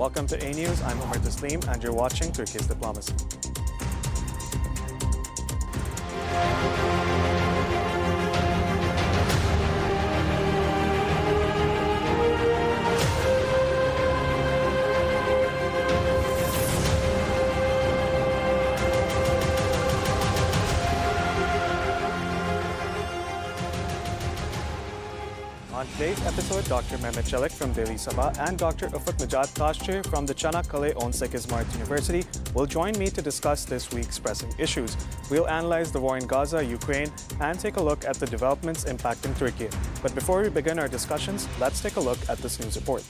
Welcome to Anews. I'm Umar Taslim, and you're watching Turkey's Diplomacy. On today's episode, Dr. Mehmet Çelik from Daily Sabah and Dr. Ufuk Necat Taşçı from the Çanakkale 18 Mart University will join me to discuss this week's pressing issues. We'll analyze the war in Gaza, Ukraine, and take a look at the developments impacting Turkey. But before we begin our discussions, let's take a look at this news report.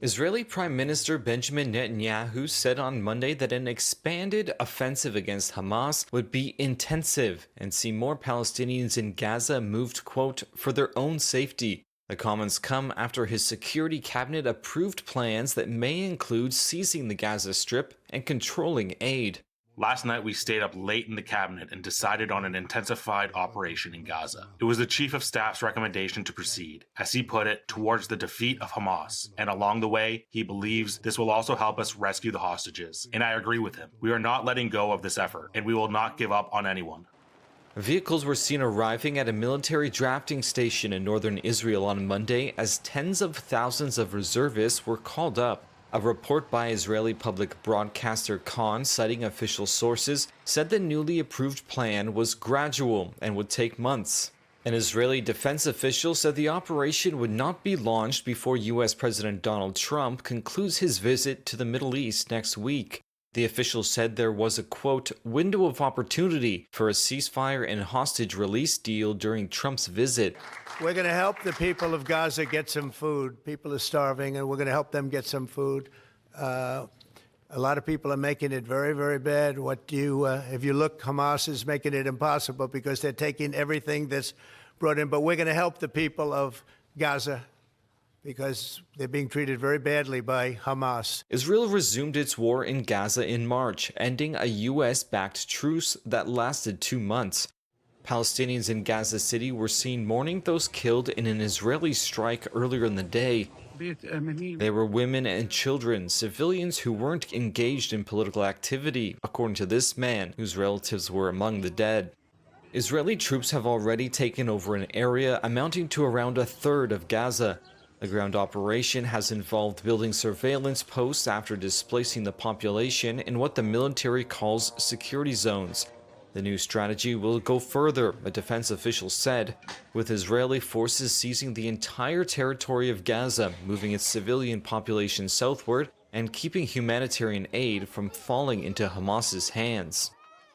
Israeli Prime Minister Benjamin Netanyahu said on Monday that an expanded offensive against Hamas would be intensive and see more Palestinians in Gaza moved, quote, for their own safety. The comments come after his security cabinet approved plans that may include seizing the Gaza Strip and controlling aid. Last night, we stayed up late in the cabinet and decided on an intensified operation in Gaza. It was the Chief of Staff's recommendation to proceed, as he put it, towards the defeat of Hamas. And along the way, he believes this will also help us rescue the hostages. And I agree with him. We are not letting go of this effort, and we will not give up on anyone. Vehicles were seen arriving at a military drafting station in northern Israel on Monday as tens of thousands of reservists were called up. A report by Israeli public broadcaster Khan, citing official sources, said the newly approved plan was gradual and would take months. An Israeli defense official said the operation would not be launched before U.S. President Donald Trump concludes his visit to the Middle East next week. The official said there was a, quote, window of opportunity for a ceasefire and hostage release deal during Trump's visit. We're going to help the people of Gaza get some food. People are starving, and we're going to help them get some food. A lot of people are making it very, very bad. If you look, Hamas is making it impossible because they're taking everything that's brought in. But we're going to help the people of Gaza because they're being treated very badly by Hamas. Israel resumed its war in Gaza in March, ending a U.S.-backed truce that lasted 2 months. Palestinians in Gaza City were seen mourning those killed in an Israeli strike earlier in the day. They were women and children, civilians who weren't engaged in political activity, according to this man, whose relatives were among the dead. Israeli troops have already taken over an area amounting to around a third of Gaza. The ground operation has involved building surveillance posts after displacing the population in what the military calls security zones. The new strategy will go further, a defense official said, with Israeli forces seizing the entire territory of Gaza, moving its civilian population southward, and keeping humanitarian aid from falling into Hamas's hands.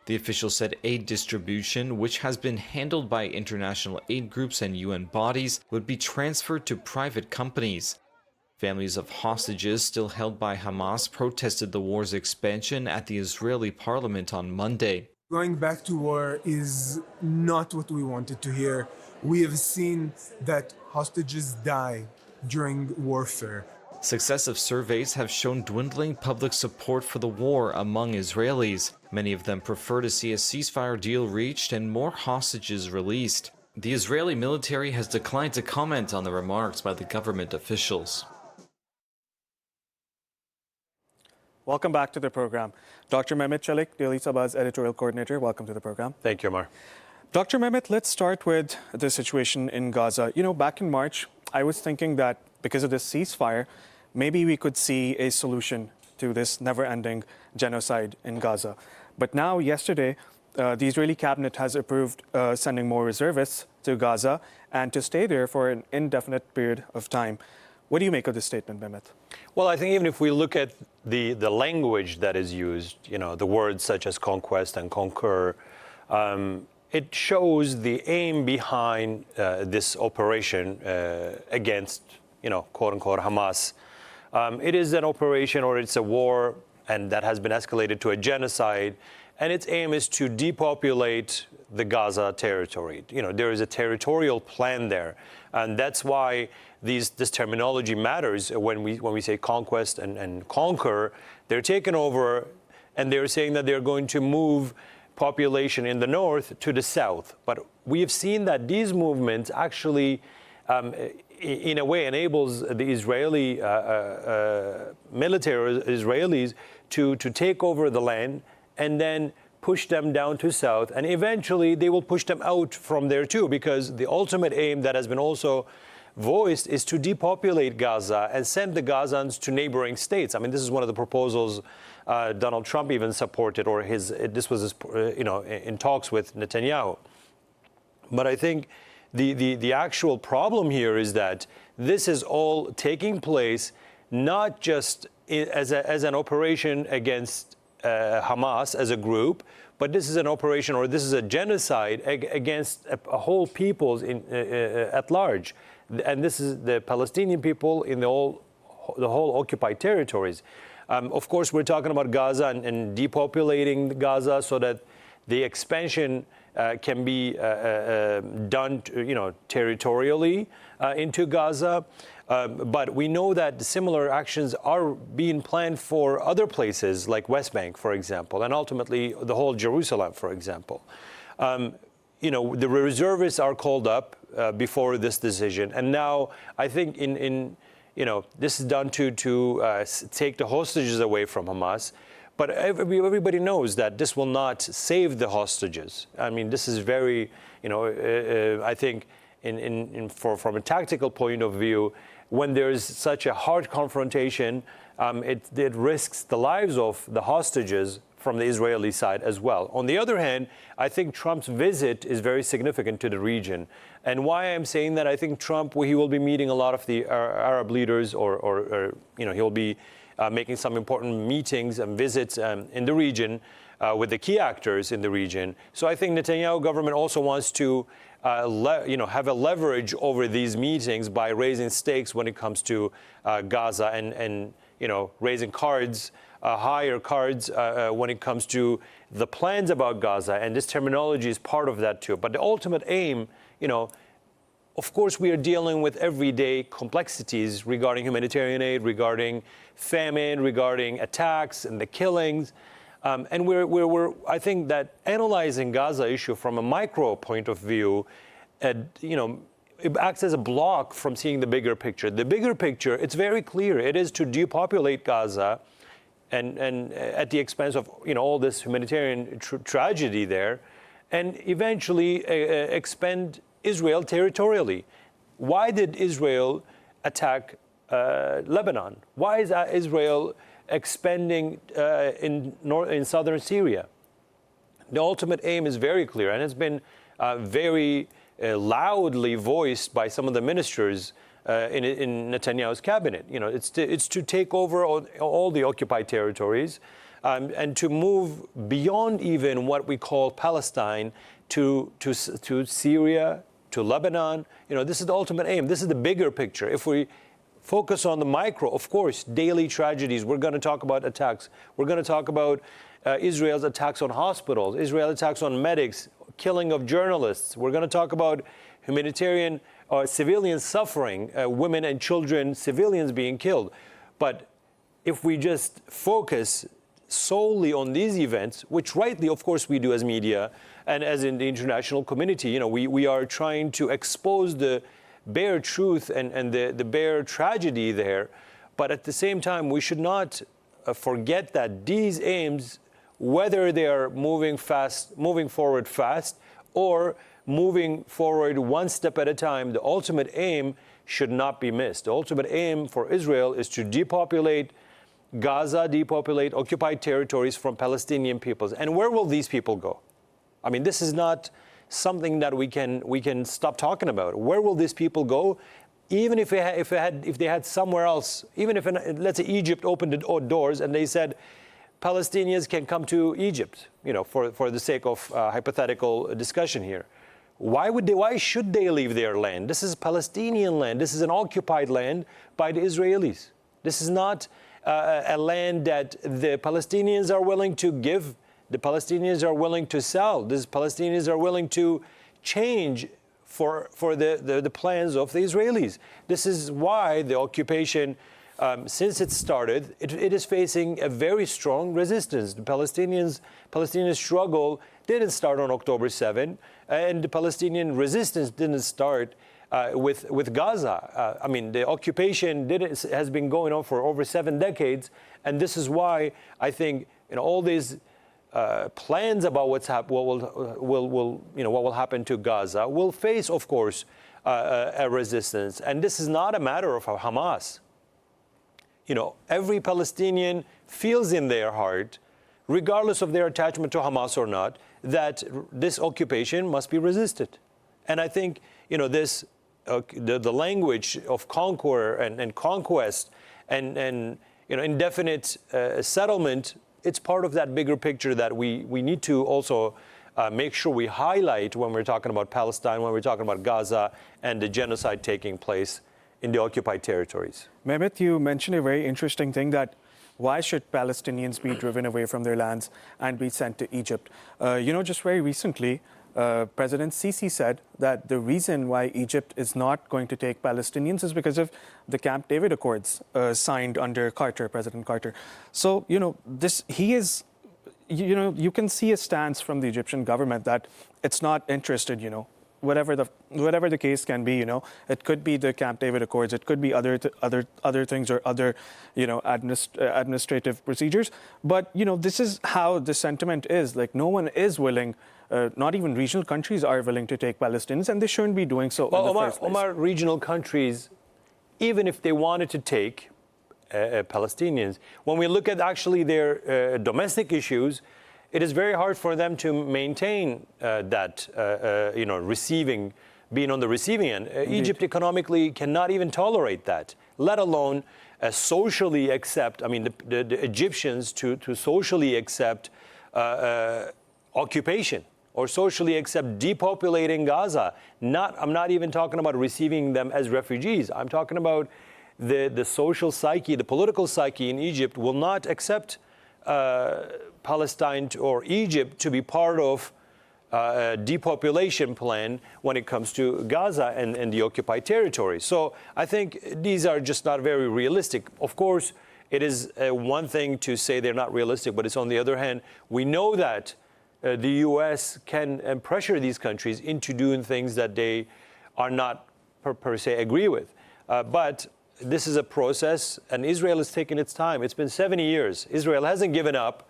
The official said aid distribution, which has been handled by international aid groups and UN bodies, would be transferred to private companies. Families of hostages still held by Hamas protested the war's expansion at the Israeli parliament on Monday. Going back to war is not what we wanted to hear. We have seen that hostages die during warfare. Successive surveys have shown dwindling public support for the war among Israelis. Many of them prefer to see a ceasefire deal reached and more hostages released. The Israeli military has declined to comment on the remarks by the government officials. Welcome back to the program. Dr. Mehmet Çelik, Daily Sabah's editorial coordinator. Welcome to the program. Thank you, Omar. Dr. Mehmet, let's start with the situation in Gaza. You know, back in March, I was thinking that because of this ceasefire, maybe we could see a solution to this never-ending genocide in Gaza. But now, yesterday, the Israeli cabinet has approved sending more reservists to Gaza and to stay there for an indefinite period of time. What do you make of this statement, Mehmet? Well, I think even if we look at the language that is used, you know, the words such as conquest and conquer, it shows the aim behind this operation against, you know, quote-unquote Hamas. It is an operation, or it's a war, and that has been escalated to a genocide, and its aim is to depopulate the Gaza territory. You know, there is a territorial plan there, and that's why this terminology matters when we say conquest and conquer. They're taken over, and they're saying that they're going to move population in the north to the south. But we have seen that these movements actually in a way enables the Israeli military Israelis to take over the land and then push them down to south, and eventually they will push them out from there too, because the ultimate aim that has been also voiced is to depopulate Gaza and send the Gazans to neighboring states. I mean, this is one of the proposals Donald Trump even supported, or this was his, in talks with Netanyahu. But I think the actual problem here is that this is all taking place not just as an operation against Hamas as a group, but this is an operation, or this is a genocide against a whole peoples at large. And this is the Palestinian people in the whole occupied territories. Of course, we're talking about Gaza and depopulating Gaza so that the expansion can be done, territorially into Gaza. But we know that similar actions are being planned for other places like West Bank, for example, and ultimately the whole Jerusalem, for example. The reservists are called up before this decision, and now I think this is done to take the hostages away from Hamas. But everybody knows that this will not save the hostages. I mean, this is very, I think, from a tactical point of view, when there is such a hard confrontation, it risks the lives of the hostages from the Israeli side as well. On the other hand, I think Trump's visit is very significant to the region. And why I'm saying that, I think Trump, he will be meeting a lot of the Arab leaders, or he'll be making some important meetings and visits in the region with the key actors in the region. So I think Netanyahu government also wants to have a leverage over these meetings by raising stakes when it comes to Gaza and raising higher cards when it comes to the plans about Gaza. And this terminology is part of that too. But the ultimate aim, of course, we are dealing with everyday complexities regarding humanitarian aid, regarding famine, regarding attacks and the killings. And we're I think that analyzing Gaza issue from a micro point of view, it acts as a block from seeing the bigger picture. The bigger picture, it's very clear. It is to depopulate Gaza and at the expense of all this humanitarian tragedy there, and eventually expand Israel territorially. Why did Israel attack Lebanon? Why is Israel expanding in southern Syria? The ultimate aim is very clear, and it's been very loudly voiced by some of the ministers in Netanyahu's cabinet. It's to take over all the occupied territories and to move beyond even what we call Palestine to Syria, to Lebanon. This is the ultimate aim. This is the bigger picture. If we focus on the micro, of course, daily tragedies. We're going to talk about attacks. We're going to talk about Israel's attacks on hospitals, Israel's attacks on medics, killing of journalists. We're going to talk about humanitarian civilian suffering, women and children, civilians being killed. But if we just focus solely on these events, which rightly, of course, we do as media and as in the international community, we are trying to expose the bare truth and the bare tragedy there. But at the same time, we should not forget that these aims, whether they are moving forward fast, or moving forward one step at a time, the ultimate aim should not be missed. The ultimate aim for Israel is to depopulate Gaza, depopulate occupied territories from Palestinian peoples. And where will these people go? I mean, this is not something that we can stop talking about. Where will these people go? Even if they had somewhere else, even if let's say Egypt opened the doors and they said Palestinians can come to Egypt, for the sake of hypothetical discussion here. Why should they leave their land? This is Palestinian land. This is an occupied land by the Israelis. This is not a land that the Palestinians are willing to give. The Palestinians are willing to sell. The Palestinians are willing to change for the plans of the Israelis. This is why the occupation, since it started, it is facing a very strong resistance. The Palestinian struggle didn't start on October 7, and the Palestinian resistance didn't start with Gaza. I mean, the occupation has been going on for over 7 decades, and this is why I think all these plans about what will happen to Gaza will face, of course, a resistance. And this is not a matter of Hamas. Every Palestinian feels in their heart, regardless of their attachment to Hamas or not, that this occupation must be resisted. And I think the language of conquer and conquest and indefinite settlement, it's part of that bigger picture that we need to also make sure we highlight when we're talking about Palestine, when we're talking about Gaza and the genocide taking place in the occupied territories. Mehmet, you mentioned a very interesting thing, that why should Palestinians be driven away from their lands and be sent to Egypt? Just very recently, President Sisi said that the reason why Egypt is not going to take Palestinians is because of the Camp David Accords signed under President Carter. So, you can see a stance from the Egyptian government that it's not interested, whatever the case can be, it could be the Camp David Accords, it could be other things or other, administrative procedures. But, this is how the sentiment is. Like, no one is willing, not even regional countries are willing to take Palestinians, and they shouldn't be doing so in the first place. Omar, regional countries, even if they wanted to take Palestinians, when we look at actually their domestic issues, it is very hard for them to maintain being on the receiving end. Egypt economically cannot even tolerate that, let alone socially accept, the Egyptians to socially accept occupation or socially accept depopulating Gaza. I'm not even talking about receiving them as refugees. I'm talking about the social psyche, the political psyche in Egypt will not accept Palestine or Egypt to be part of a depopulation plan when it comes to Gaza and the occupied territory. So I think these are just not very realistic. Of course, it is one thing to say they're not realistic, but it's on the other hand, we know that the U.S. can pressure these countries into doing things that they are not per se agree with. But this is a process, and Israel is taking its time. It's been 70 years. Israel hasn't given up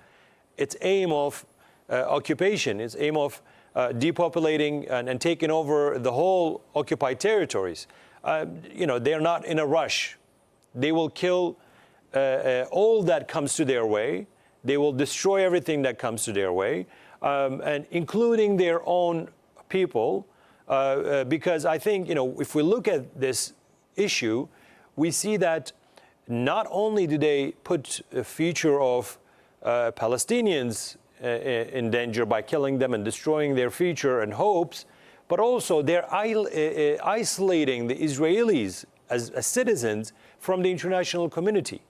its aim of occupation, its aim of depopulating and taking over the whole occupied territories. They're not in a rush. They will kill all that comes to their way. They will destroy everything that comes to their way, and including their own people, because I think, if we look at this issue, we see that not only do they put a future of Palestinians in danger by killing them and destroying their future and hopes, but also they're isolating the Israelis as citizens from the international community,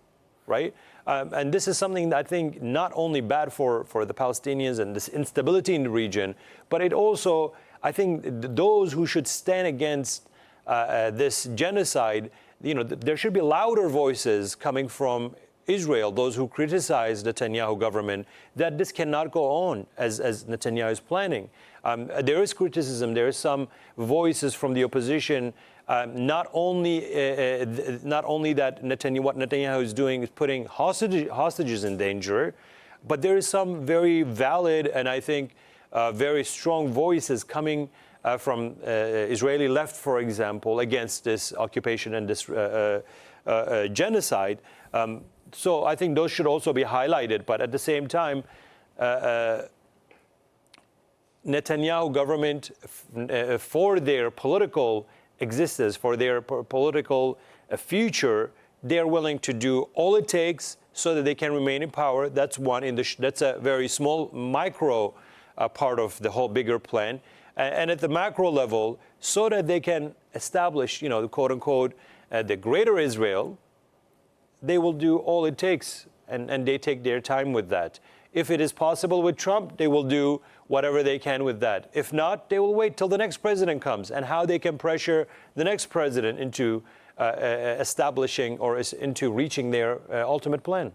right? And this is something that I think not only bad for the Palestinians and this instability in the region, but it also, I think, those who should stand against this genocide, there should be louder voices coming from Israel, those who criticize the Netanyahu government, that this cannot go on as Netanyahu is planning. There is criticism. There is some voices from the opposition. Not only that what Netanyahu is doing is putting hostages in danger, but there is some very valid and I think very strong voices coming from Israeli left, for example, against this occupation and this genocide. So I think those should also be highlighted. But at the same time, Netanyahu government, for their political existence, for their political future, they're willing to do all it takes so that they can remain in power. That's one. That's a very small micro part of the whole bigger plan. And at the macro level, so that they can establish, quote unquote, the greater Israel, they will do all it takes, and they take their time with that. If it is possible with Trump, they will do whatever they can with that. If not, they will wait till the next president comes, and how they can pressure the next president into establishing or into reaching their ultimate plan.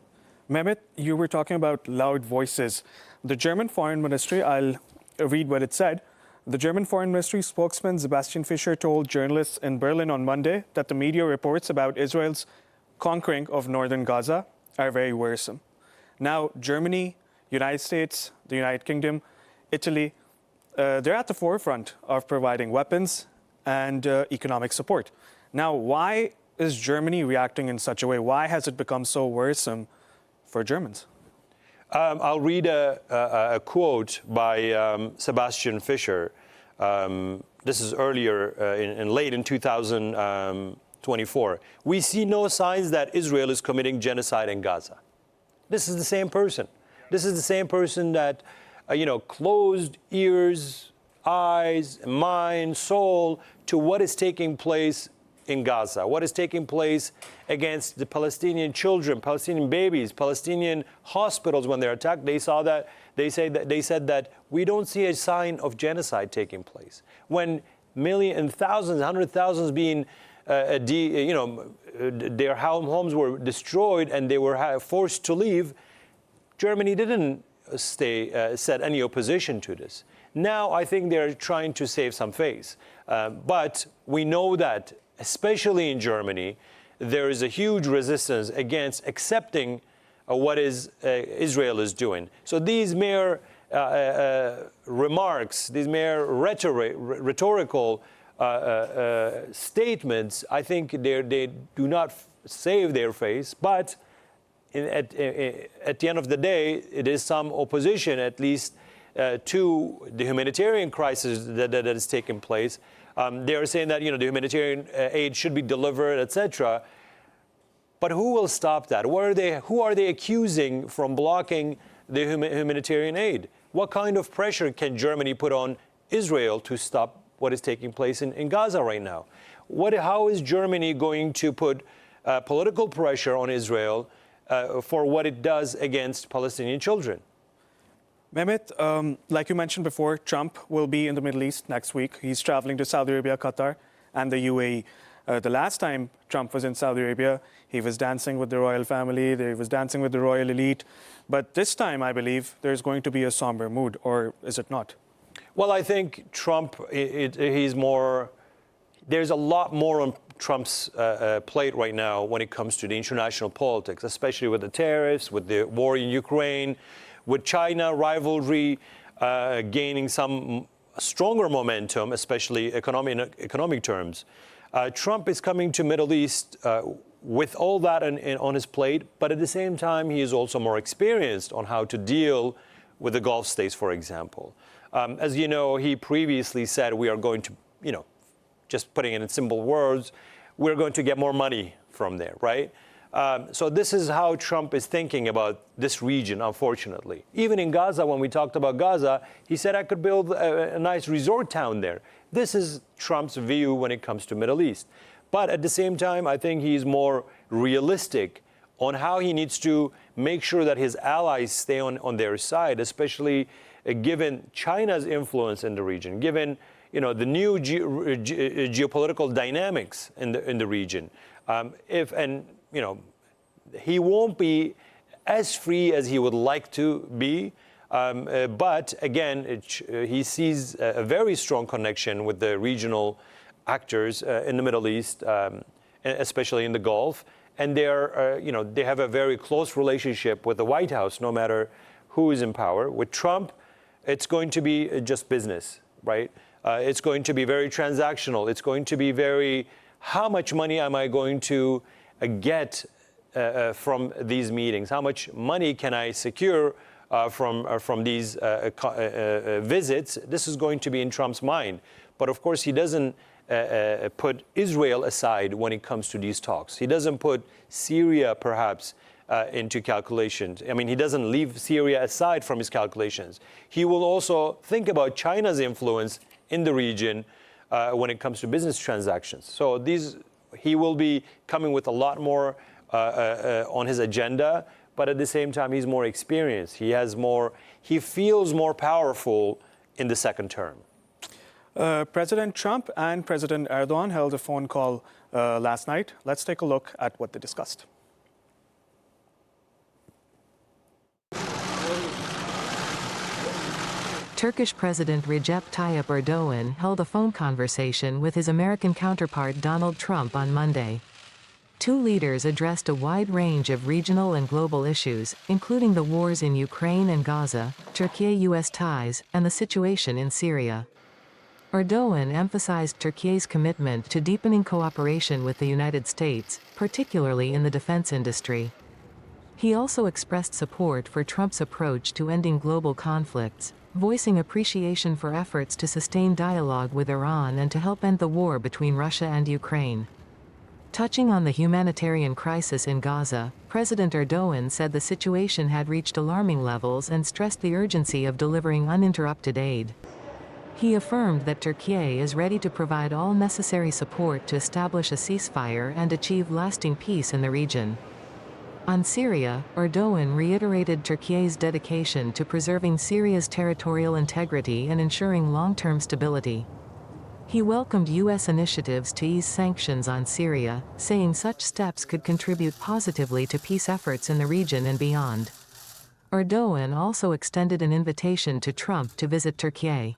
Mehmet, you were talking about loud voices. The German Foreign Ministry, I'll read what it said. The German Foreign Ministry spokesman Sebastian Fischer told journalists in Berlin on Monday that the media reports about Israel's conquering of northern Gaza are very worrisome. Now, Germany, United States, the United Kingdom, Italy, they're at the forefront of providing weapons and economic support. Now, why is Germany reacting in such a way? Why has it become so worrisome for Germans? I'll read a quote by Sebastian Fischer. This is earlier, late in 2024. We see no signs that Israel is committing genocide in Gaza. This is the same person. This is the same person that, closed ears, eyes, mind, soul to what is taking place in Gaza, what is taking place against the Palestinian children, Palestinian babies, Palestinian hospitals when they're attacked. They said that we don't see a sign of genocide taking place. When millions and thousands, 100,000 being, their homes were destroyed and they were forced to leave, Germany didn't set any opposition to this. Now I think they're trying to save some face, but we know that, especially in Germany, there is a huge resistance against accepting what Israel is doing. So these mere remarks, these mere rhetorical statements, I think they do not save their face, but at the end of the day, it is some opposition, at least, to the humanitarian crisis that is taking place. They are saying that the humanitarian aid should be delivered, etc. But who will stop that? Who are they accusing from blocking the humanitarian aid? What kind of pressure can Germany put on Israel to stop what is taking place in Gaza right now? How is Germany going to put political pressure on Israel for what it does against Palestinian children? Mehmet, like you mentioned before, Trump will be in the Middle East next week. He's traveling to Saudi Arabia, Qatar, and the UAE. The last time Trump was in Saudi Arabia, he was dancing with the royal family, he was dancing with the royal elite. But this time, I believe, there's going to be a somber mood, or is it not? Well, I think Trump, there's a lot more on Trump's plate right now when it comes to the international politics, especially with the tariffs, with the war in Ukraine, with China rivalry gaining some stronger momentum, especially economic terms. Trump is coming to Middle East with all that on his plate, but at the same time, he is also more experienced on how to deal with the Gulf states, for example. As you know, he previously said we are going to, just putting it in simple words, we're going to get more money from there, right? So this is how Trump is thinking about this region, unfortunately. Even in Gaza, when we talked about Gaza, he said I could build a nice resort town there. This is Trump's view when it comes to Middle East. But at the same time, I think he's more realistic on how he needs to make sure that his allies stay on their side, especially given China's influence in the region, given the new geopolitical dynamics in the region. He won't be as free as he would like to be, but again, he sees a very strong connection with the regional actors in the Middle East, especially in the Gulf, and they have a very close relationship with the White House, no matter who is in power. With Trump, it's going to be just business, right? It's going to be very transactional. It's going to be very, how much money am I going to get from these meetings? How much money can I secure from these visits? This is going to be in Trump's mind. But of course, he doesn't put Israel aside when it comes to these talks. He doesn't put Syria, perhaps, into calculations. I mean, he doesn't leave Syria aside from his calculations. He will also think about China's influence in the region when it comes to business transactions. So he will be coming with a lot more on his agenda, but at the same time, he's more experienced. He feels more powerful in the second term. President Trump and President Erdogan held a phone call last night. Let's take a look at what they discussed. Turkish President Recep Tayyip Erdogan held a phone conversation with his American counterpart Donald Trump on Monday. Two leaders addressed a wide range of regional and global issues, including the wars in Ukraine and Gaza, Turkey-US ties, and the situation in Syria. Erdogan emphasized Turkey's commitment to deepening cooperation with the United States, particularly in the defense industry. He also expressed support for Trump's approach to ending global conflicts, voicing appreciation for efforts to sustain dialogue with Iran and to help end the war between Russia and Ukraine. Touching on the humanitarian crisis in Gaza, President Erdogan said the situation had reached alarming levels and stressed the urgency of delivering uninterrupted aid. He affirmed that Turkey is ready to provide all necessary support to establish a ceasefire and achieve lasting peace in the region. On Syria, Erdogan reiterated Turkey's dedication to preserving Syria's territorial integrity and ensuring long-term stability. He welcomed U.S. initiatives to ease sanctions on Syria, saying such steps could contribute positively to peace efforts in the region and beyond. Erdogan also extended an invitation to Trump to visit Turkey.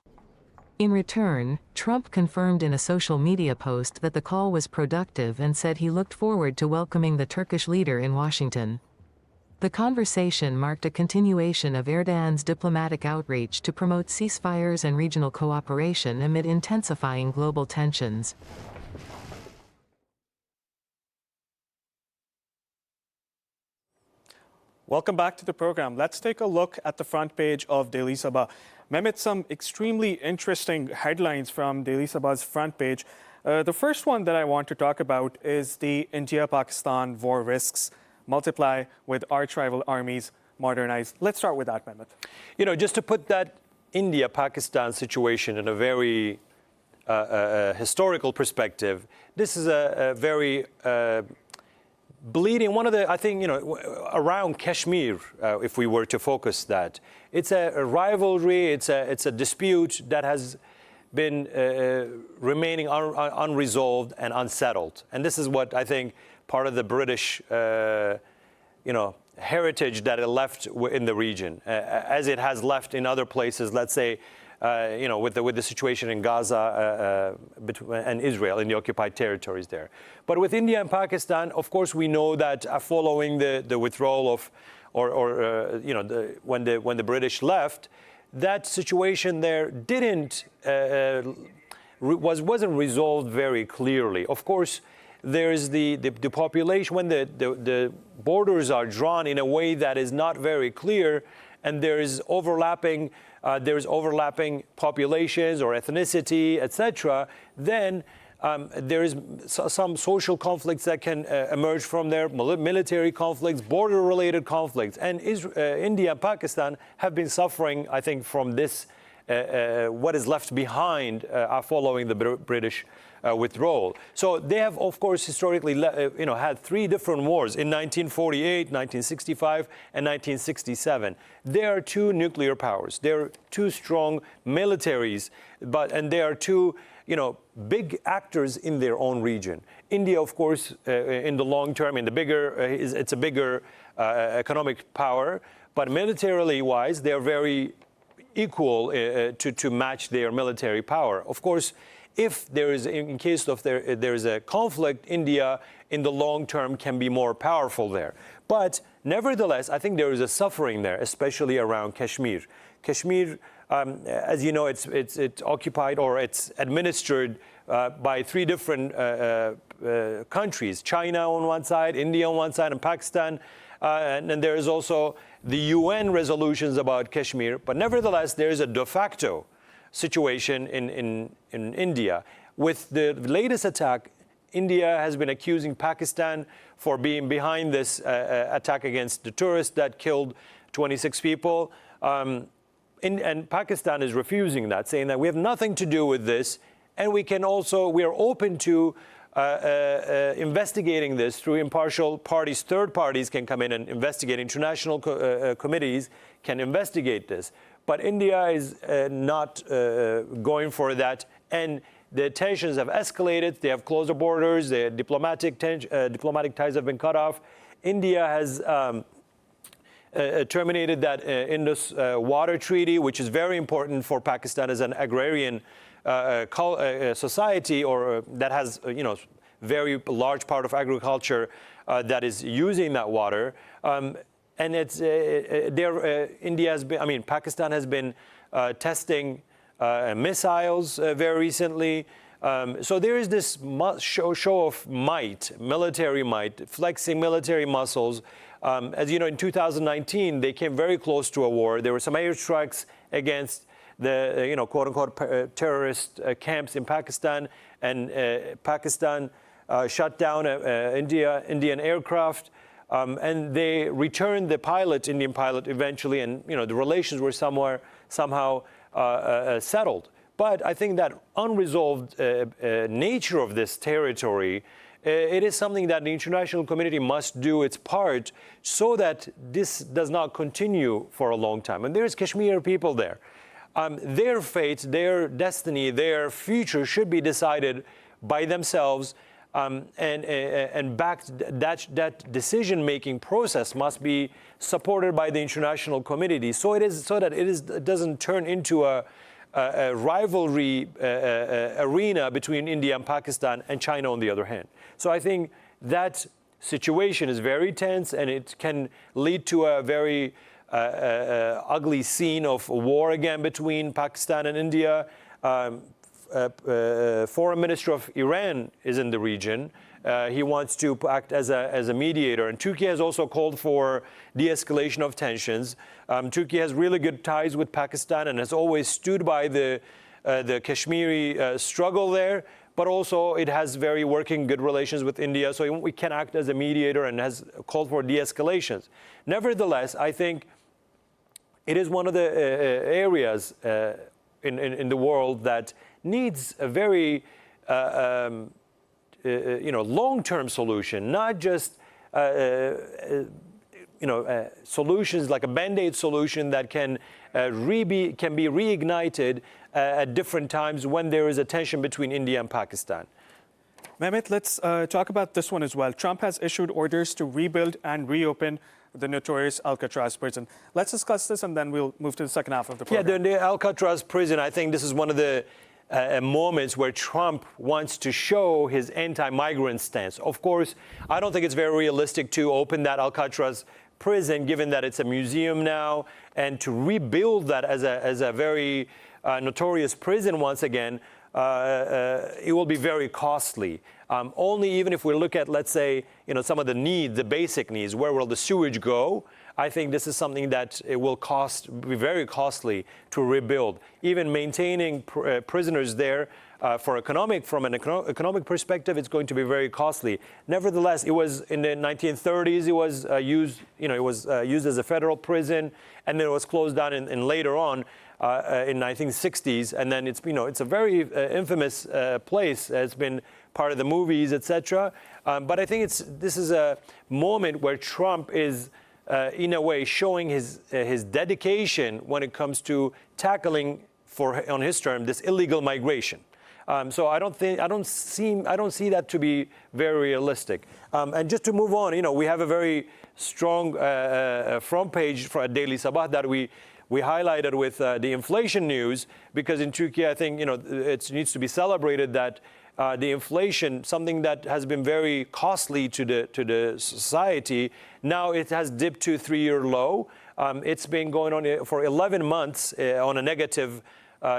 In return, Trump confirmed in a social media post that the call was productive and said he looked forward to welcoming the Turkish leader in Washington. The conversation marked a continuation of Erdogan's diplomatic outreach to promote ceasefires and regional cooperation amid intensifying global tensions. Welcome back to the program. Let's take a look at the front page of Daily Sabah. Mehmet, some extremely interesting headlines from Daily Sabah's front page. The first one that I want to talk about is the India-Pakistan war risks multiply with arch-rival armies modernize. Let's start with that, Mehmet. You know, just to put that India-Pakistan situation in a very historical perspective, this is a very bleeding, one of the, I think, around Kashmir, if we were to focus that. It's a rivalry, it's a dispute that has been remaining unresolved and unsettled. And this is what I think part of the British, heritage that it left in the region, as it has left in other places, let's say, with the situation in Gaza and Israel in the occupied territories there. But with India and Pakistan, of course, we know that following the withdrawal of, when the British left, that situation there wasn't resolved very clearly. Of course, there's the population, when the borders are drawn in a way that is not very clear, and there's overlapping populations or ethnicity, etc., then there is some social conflicts that can emerge from there, military conflicts, border-related conflicts. And India and Pakistan have been suffering, I think, from this, what is left behind following the British withdrawal. So they have, of course, historically, had three different wars in 1948, 1965, and 1967. They are two nuclear powers. They're two strong militaries, and they are two, big actors in their own region. India, of course, in the long term, it's a bigger economic power, but militarily wise, they're very equal to match their military power. Of course, if there is, in case of there is a conflict, India in the long term can be more powerful there. But nevertheless, I think there is a suffering there, especially around Kashmir. Kashmir, as you know, it's occupied, or it's administered by three different countries: China on one side, India on one side, and Pakistan. And then there is also the UN resolutions about Kashmir. But nevertheless, there is a de facto situation in India. With the latest attack, India has been accusing Pakistan for being behind this attack against the tourists that killed 26 people. And Pakistan is refusing that, saying that we have nothing to do with this, and we are open to investigating this through impartial parties. Third parties can come in and investigate. International committees can investigate this. But India is not going for that, and the tensions have escalated. They have closed the borders. The diplomatic ties have been cut off. India has terminated that Indus Water Treaty, which is very important for Pakistan as an agrarian society, or that has very large part of agriculture that is using that water. And it's India has been, I mean, Pakistan has been testing missiles very recently. So there is this show of might, military might, flexing military muscles. As you know, in 2019, they came very close to a war. There were some airstrikes against the, quote-unquote terrorist camps in Pakistan, and Pakistan shut down Indian aircraft, and they returned the Indian pilot eventually, and the relations were somehow settled. But I think that unresolved nature of this territory, it is something that the international community must do its part so that this does not continue for a long time. And there's Kashmir people there. Their fate, their destiny, their future should be decided by themselves, and that decision-making process must be supported by the international community, so that it doesn't turn into a rivalry arena between India and Pakistan and China on the other hand. So I think that situation is very tense, and it can lead to a very ugly scene of war again between Pakistan and India. Foreign Minister of Iran is in the region. He wants to act as a mediator. And Turkey has also called for de-escalation of tensions. Turkey has really good ties with Pakistan and has always stood by the Kashmiri struggle there. But also it has very working good relations with India. So we can act as a mediator and has called for de-escalations. Nevertheless, I think it is one of the areas in the world that needs a very long-term solution, not just solutions like a band-aid solution that can be reignited at different times when there is a tension between India and Pakistan. Mehmet, let's talk about this one as well. Trump has issued orders to rebuild and reopen the notorious Alcatraz prison. Let's discuss this, and then we'll move to the second half of the program. Yeah, the Alcatraz prison, I think this is one of the moments where Trump wants to show his anti-migrant stance. Of course, I don't think it's very realistic to open that Alcatraz prison, given that it's a museum now, and to rebuild that as a very notorious prison once again, it will be very costly. Only even if we look at, let's say, some of the needs, the basic needs, where will the sewage go? I think this is something that it will be very costly to rebuild. Even maintaining prisoners there from an economic perspective, it's going to be very costly. Nevertheless, it was in the 1930s. It was used. It was used as a federal prison, and then it was closed down in later on in 1960s. And then it's a very infamous place. It's been part of the movies, etc. But I think this is a moment where Trump is, in a way, showing his dedication when it comes to tackling, on his term, this illegal migration. So I don't see that to be very realistic. And just to move on, we have a very strong front page for Daily Sabah that we highlighted with the inflation news, because in Turkey, I think it needs to be celebrated that the inflation, something that has been very costly to the society, now it has dipped to a 3-year low. It's been going on for 11 months on a negative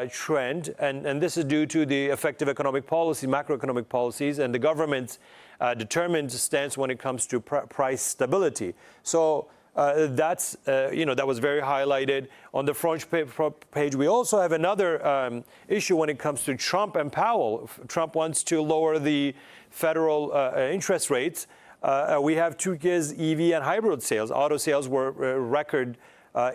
trend, and this is due to the effective economic policy, macroeconomic policies, and the government's determined stance when it comes to price stability. So that was very highlighted on the front page. We also have another issue when it comes to Trump and Powell. Trump wants to lower the federal interest rates. We have Turkey's EV and hybrid sales. Auto sales were record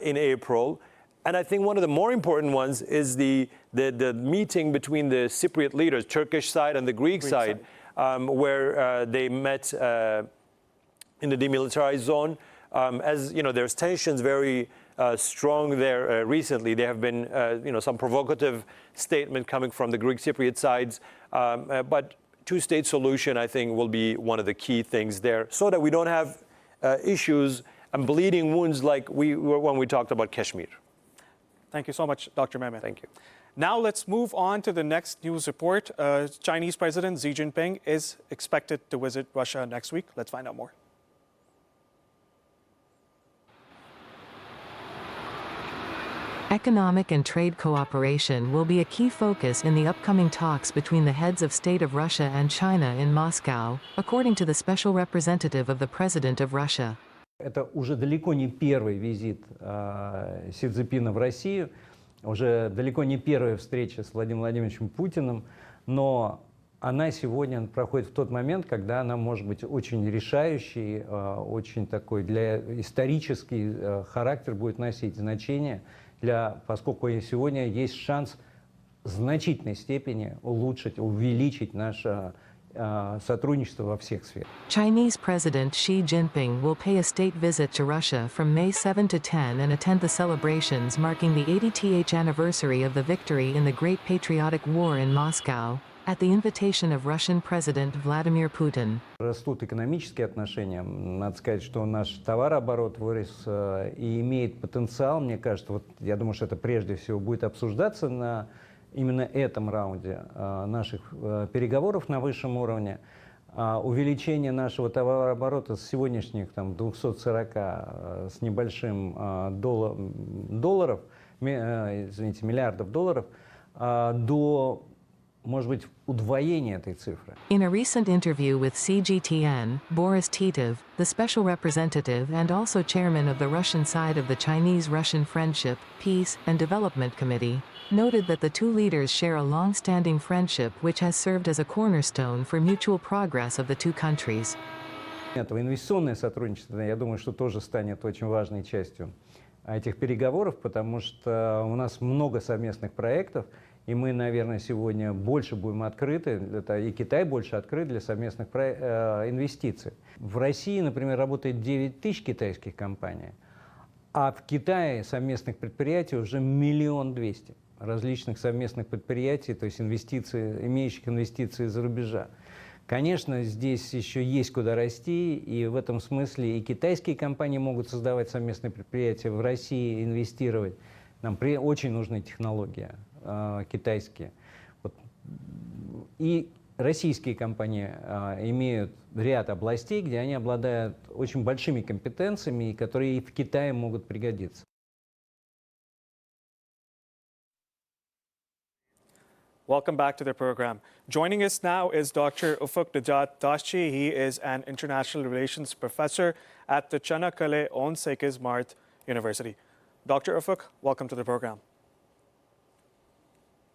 in April. And I think one of the more important ones is the meeting between the Cypriot leaders, Turkish side and the Greek side. Where they met in the demilitarized zone. As there's tensions very strong there recently. There have been some provocative statement coming from the Greek Cypriot sides, but two-state solution, I think, will be one of the key things there, so that we don't have issues bleeding wounds like when we talked about Kashmir. Thank you so much, Dr. Mehmet. Thank you. Now let's move on to the next news report. Chinese President Xi Jinping is expected to visit Russia next week. Let's find out more. Economic and trade cooperation will be a key focus in the upcoming talks between the heads of state of Russia and China in Moscow, according to the special representative of the President of Russia. Это уже далеко не первый визит Си Цзиньпина в Россию, уже далеко не первая встреча с Владимиром Владимировичем Путиным, но она сегодня проходит в тот момент, когда она может быть очень решающей, очень такой для исторический характер будет носить значение, поскольку сегодня есть шанс в значительной степени улучшить, увеличить наше сотрудничество во всех сферах. Chinese President Xi Jinping will pay a state visit to Russia from May 7 to 10 and attend the celebrations marking the 80th anniversary of the victory in the Great Patriotic War in Moscow, at the invitation of Russian President Vladimir Putin. Растут экономические отношения. Надо сказать, что наш товарооборот вырос и имеет потенциал. Мне кажется, вот я думаю, что это прежде всего будет обсуждаться на именно этом раунде наших переговоров на высшем уровне. Увеличение нашего товарооборота с сегодняшних 240 с небольшим миллиардов долларов до, может быть, удвоения этой цифры. In a recent interview with CGTN, Boris Titov, the special representative and also chairman of the Russian side of the Chinese-Russian Friendship, Peace and Development Committee, noted that the two leaders share a long-standing friendship which has served as a cornerstone for mutual progress of the two countries. Этого инвестиционное сотрудничество, я думаю, что тоже станет очень важной частью этих переговоров, потому что у нас много совместных проектов, и мы, наверное, сегодня больше будем открыты, и Китай больше открыт для совместных инвестиций. В России, например, работает 9 тысяч китайских компаний, а в Китае совместных предприятий уже 1 200 000 различных совместных предприятий, то есть имеющих инвестиции из-за рубежа. Конечно, здесь еще есть куда расти, и в этом смысле и китайские компании могут создавать совместные предприятия в России, инвестировать. Нам очень нужны технологии китайские. И российские компании имеют ряд областей, где они обладают очень большими компетенциями, которые и в Китае могут пригодиться. Welcome back to the program. Joining us now is Dr. Ufuk Najat Dashchi. He is an international relations professor at the Çanakkale 18 Mart University. Dr. Ufuk, welcome to the program.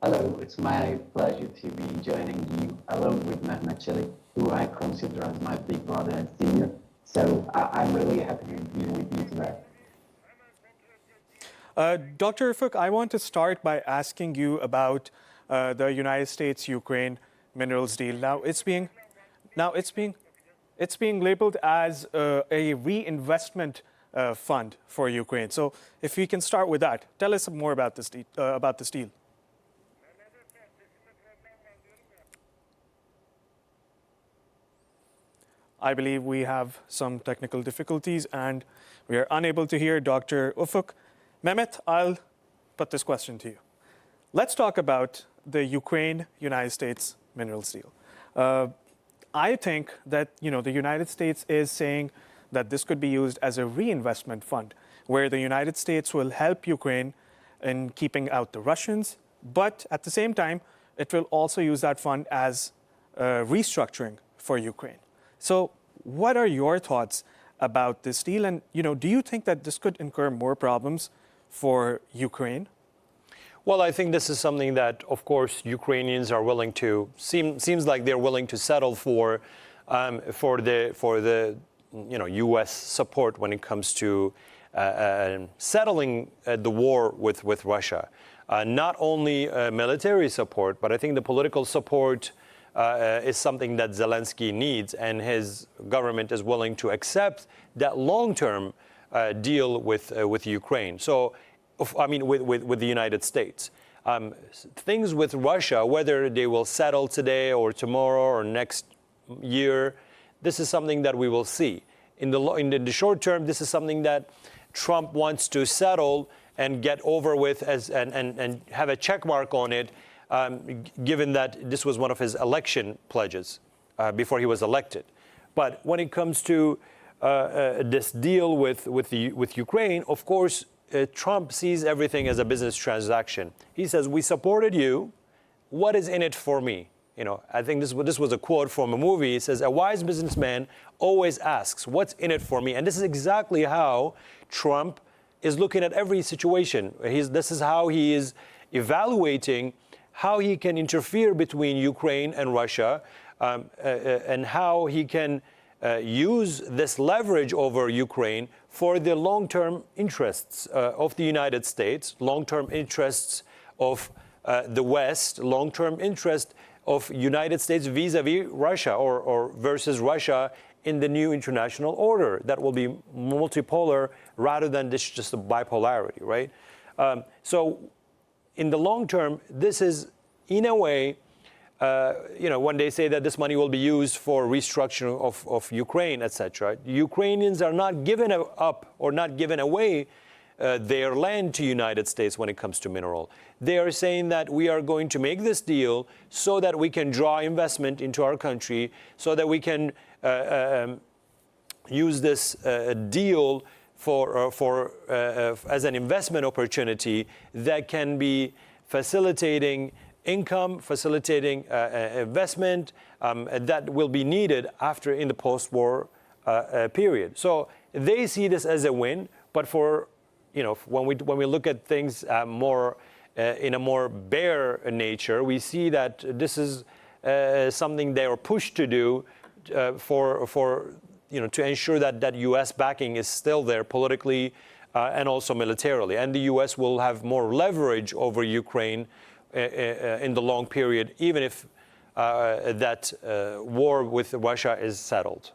Hello, it's my pleasure to be joining you along with Mehmet Çelik, who I consider as my big brother and senior. So I'm really happy to be with you today. Dr. Ufuk, I want to start by asking you about the United States-Ukraine minerals deal. Now it's being labeled as a reinvestment fund for Ukraine. So if we can start with that, tell us more about this deal. I believe we have some technical difficulties and we are unable to hear Dr. Ufuk. Mehmet, I'll put this question to you. Let's talk about the Ukraine-United States minerals deal. I think that the United States is saying that this could be used as a reinvestment fund, where the United States will help Ukraine in keeping out the Russians, but at the same time, it will also use that fund as restructuring for Ukraine. So what are your thoughts about this deal? And do you think that this could incur more problems for Ukraine? Well, I think this is something that, of course, Ukrainians are willing to, seems like they're willing to settle for the U.S. support when it comes to settling the war with Russia. Not only military support, but I think the political support is something that Zelensky needs, and his government is willing to accept that long-term deal with Ukraine. So, I mean, with the United States. Things with Russia, whether they will settle today or tomorrow or next year, this is something that we will see. in the short term, this is something that Trump wants to settle and get over with and have a check mark on it, given that this was one of his election pledges before he was elected. But when it comes to this deal with Ukraine, of course, Trump sees everything as a business transaction. He says, "We supported you. What is in it for me?" You know, I think this was a quote from a movie. It says, "A wise businessman always asks, what's in it for me?" And this is exactly how Trump is looking at every situation. This is how he is evaluating how he can interfere between Ukraine and Russia, and how he can use this leverage over Ukraine for the long-term interests of the United States, long-term interests of the West, long-term interest of United States vis-a-vis Russia or versus Russia in the new international order that will be multipolar rather than this just a bipolarity, right? So in the long term, this is in a way, when they say that this money will be used for restructuring of Ukraine, etc., Ukrainians are not giving up or not giving away their land to United States when it comes to mineral. They are saying that we are going to make this deal so that we can draw investment into our country, so that we can use this deal as an investment opportunity that can be facilitating income, facilitating investment that will be needed after in the post-war period. So they see this as a win, but when we look at things more in a more bare nature, we see that this is something they are pushed to do to ensure that U.S. backing is still there politically and also militarily, and the U.S. will have more leverage over Ukraine in the long period, even if that war with Russia is settled.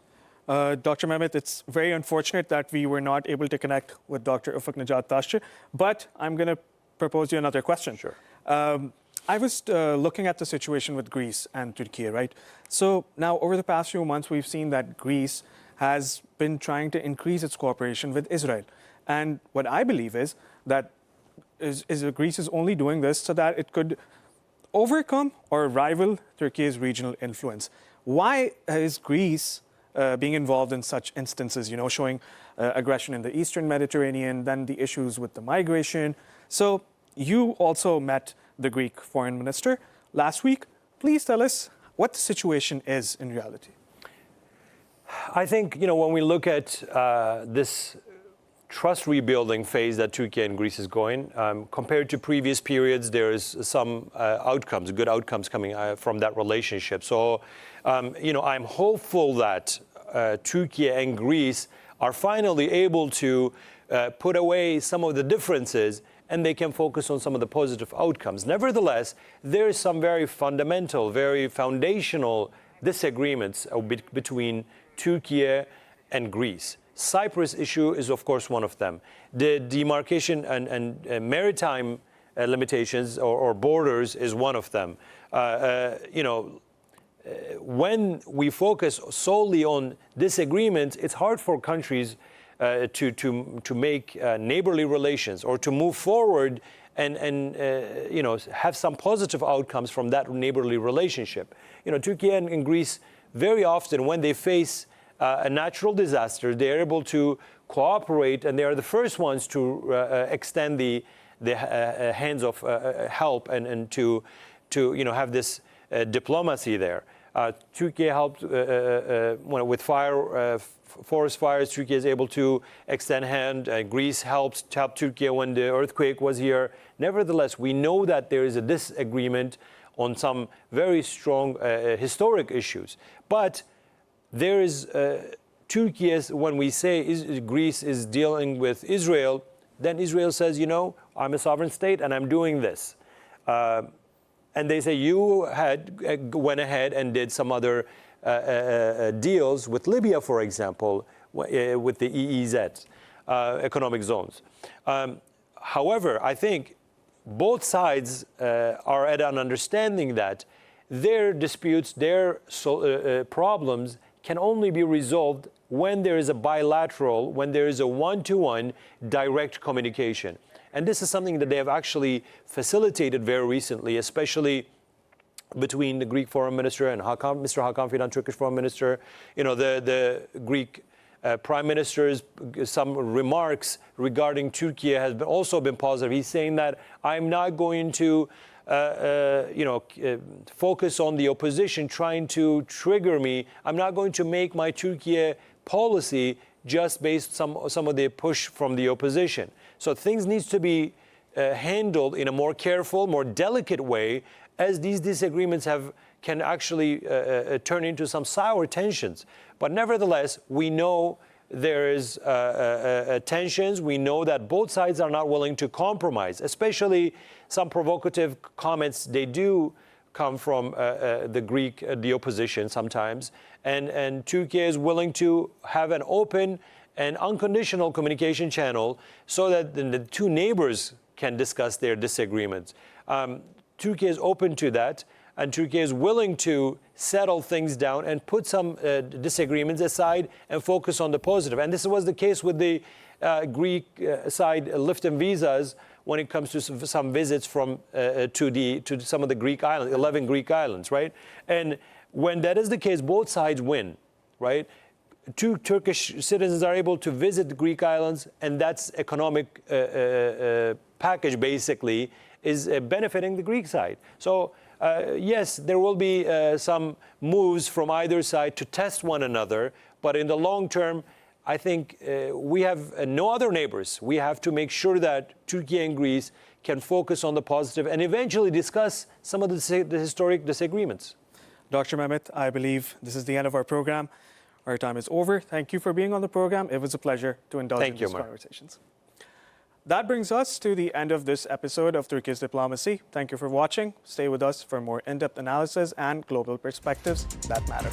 Dr. Mehmet, it's very unfortunate that we were not able to connect with Dr. Ufuk Necat Taşçı, but I'm going to propose you another question. Sure. I was looking at the situation with Greece and Türkiye, right? So now over the past few months, we've seen that Greece has been trying to increase its cooperation with Israel. And what I believe is that Greece is only doing this so that it could overcome or rival Turkey's regional influence. Why is Greece being involved in such instances, showing aggression in the Eastern Mediterranean, then the issues with the migration? So you also met the Greek foreign minister last week. Please tell us what the situation is in reality. I think, when we look at this trust rebuilding phase that Turkey and Greece is going, compared to previous periods, there is some good outcomes coming from that relationship. So, I'm hopeful that Turkey and Greece are finally able to put away some of the differences and they can focus on some of the positive outcomes. Nevertheless, there is some very fundamental, very foundational disagreements between Turkey and Greece. Cyprus issue is, of course, one of them. The demarcation and maritime limitations or borders is one of them. When we focus solely on disagreements, it's hard for countries to make neighborly relations or to move forward and have some positive outcomes from that neighborly relationship. Turkey and Greece, very often when they face a natural disaster, they're able to cooperate, and they are the first ones to extend the hands of help and to have this diplomacy there. Turkey helped with forest fires. Turkey is able to extend hand. Greece helped Turkey when the earthquake was here. Nevertheless, we know that there is a disagreement on some very strong historic issues. But there is Turkey, when we say Greece is dealing with Israel, then Israel says, I'm a sovereign state and I'm doing this. And they say you went ahead and did some other deals with Libya, for example, with the EEZ, economic zones. However, I think both sides are at an understanding that their disputes, their problems can only be resolved when there is a bilateral, when there is a one-to-one direct communication. And this is something that they have actually facilitated very recently, especially between the Greek foreign minister and Mr. Hakan Fidan, Turkish foreign minister. You know, the Greek prime minister's some remarks regarding Turkey has also been positive. He's saying that I'm not going to focus on the opposition trying to trigger me. I'm not going to make my Turkey policy just based on some of the push from the opposition. So things need to be handled in a more careful, more delicate way, as these disagreements can actually turn into some sour tensions. But nevertheless, we know there is tensions. We know that both sides are not willing to compromise, especially some provocative comments. They do come from the opposition sometimes. And Turkey is willing to have an open and unconditional communication channel so that the two neighbors can discuss their disagreements. Turkey is open to that, and Turkey is willing to settle things down and put some disagreements aside and focus on the positive. And this was the case with the Greek side lifting visas when it comes to some visits from to some of the Greek islands, 11 Greek islands, right? And when that is the case, both sides win, right? Two Turkish citizens are able to visit the Greek islands, and that's economic package basically is benefiting the Greek side. So yes, there will be some moves from either side to test one another, but in the long term, I think we have no other neighbors. We have to make sure that Turkey and Greece can focus on the positive and eventually discuss some of the historic disagreements. Dr. Mehmet, I believe this is the end of our program. Our time is over. Thank you for being on the program. It was a pleasure to indulge in these conversations. That brings us to the end of this episode of Turkey's Diplomacy. Thank you for watching. Stay with us for more in-depth analysis and global perspectives that matter.